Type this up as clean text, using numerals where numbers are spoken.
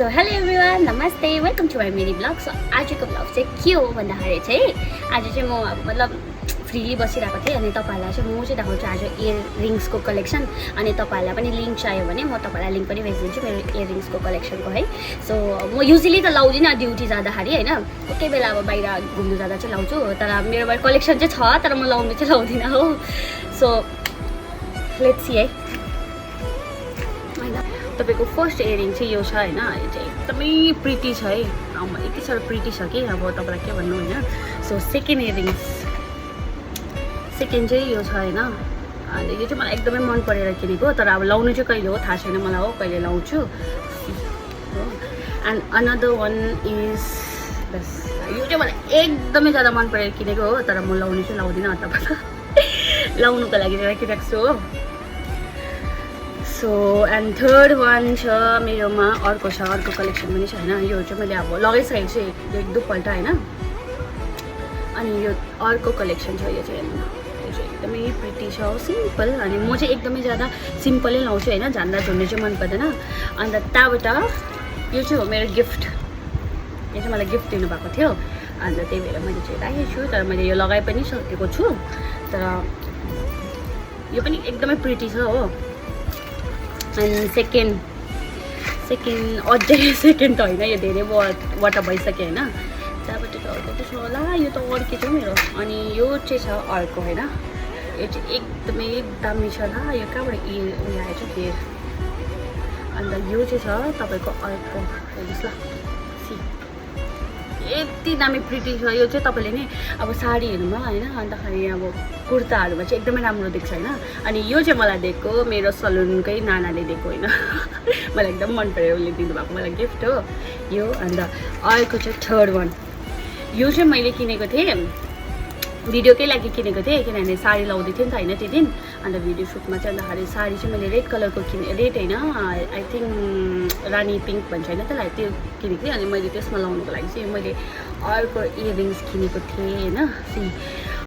So hello everyone, नमस्ते, welcome to my mini blog. So आजको blog चाहिँ के हो भन्दाखेरि चाहिँ आज चाहिँ म मतलब फ्रीली बसिरहेको थिएँ अनि तपाईँहरूलाई चाहिँ म चाहिँ देखाउँछु आज इयररिङ्सको कलेक्सन। अनि तपाईँहरूलाई पनि लिङ्क चाहियो भने म तपाईँलाई लिङ्क पनि भेजिदिन्छु मेरो इयररिङ्सको कलेक्सनको है। सो म युजली त लाउँदिनँ ड्युटी जाँदाखेरि होइन, कोही बेला अब बाहिर घुम्नु जाँदा चाहिँ लाउँछु, तर मेरोमा कलेक्सन चाहिँ छ तर म लाउनु चाहिँ लाउँदिनँ हो। सो लेट्स सी है। तपाईँको फर्स्ट इयरिङ चाहिँ यो छ होइन, यो चाहिँ एकदमै प्रिटी छ है, यति साह्रो प्रिटी छ कि अब तपाईँलाई के भन्नु होइन। सो सेकेन्ड इयरिङ्स चाहिँ यो छ होइन, अनि यो चाहिँ मलाई एकदमै मन परेर किनेको, तर अब लाउनु चाहिँ कहिले हो थाहा छैन मलाई, हो कहिले लाउँछु हो। एन्ड अनदर वान इज बस, यो चाहिँ मलाई एकदमै ज्यादा मन परेर किनेको हो, तर म लाउनु चाहिँ लाउँदिनँ, तपाईँलाई लाउनुको लागि चाहिँ राखिरहेको छु हो। सो एन्ड थर्ड वान छ मेरोमा, अर्को कलेक्सन पनि छ होइन। यो चाहिँ मैले अब लगाइसकेको छु एक दुईपल्ट होइन। अनि यो अर्को कलेक्सन छ, यो चाहिँ हेर्नु, यो चाहिँ एकदमै प्रिटी छ, सिम्पल। अनि म चाहिँ एकदमै ज्यादा सिम्पलै लाउँछु होइन, झान्दा झुन्ने चाहिँ मन पर्दैन। अन्त त्यहाँबाट यो चाहिँ हो मेरो गिफ्ट, यो चाहिँ मलाई गिफ्ट दिनुभएको थियो, अन्त त्यही भएर मैले चाहिँ राखेको छु, तर मैले यो लगाइ पनि सकेको छु। तर यो पनि एकदमै प्रिटी छ हो। एन्ड सेकेन्ड अझै सेकेन्ड त होइन, यो धेरै वटा भइसक्यो होइन। त्यहाँबाट त अर्को चाहिँ छ होला, यो त अर्कै छ मेरो। अनि यो चाहिँ छ अर्को होइन, यो चाहिँ एकदमै दामी छ ल, यो कहाँबाट उयो आएछ हेर। अन्त यो चाहिँ छ तपाईँको अर्को, हेर्नुहोस् ल, यति दामी प्रिटी छ। यो चाहिँ तपाईँले नि अब साडीहरूमा होइन, अन्तखेरि अब कुर्ताहरूमा चाहिँ एकदमै राम्रो देख्छ होइन। अनि यो चाहिँ मलाई दिएको मेरो सलुनकै नानाले दिएको होइन मलाई एकदम मन पऱ्यो, उसले दिनुभएको मलाई गिफ्ट हो यो। अन्त अर्को चाहिँ थर्ड वान, यो चाहिँ मैले किनेको थिएँ भिडियोकै लागि किनेको थिएँ, किनभने साडी लाउँदै थिएँ नि त होइन त्यो दिन। अन्त भिडियो सुटमा चाहिँ अन्तखेरि साडी चाहिँ मैले रेड कलरको रेड होइन, आई थिङ्क रानी पिङ्क भन्छ होइन त्यसलाई, त्यो किनेको थिएँ। अनि मैले त्यसमा लाउनुको लागि चाहिँ मैले अर्को इयररिङ्स किनेको थिएँ होइन।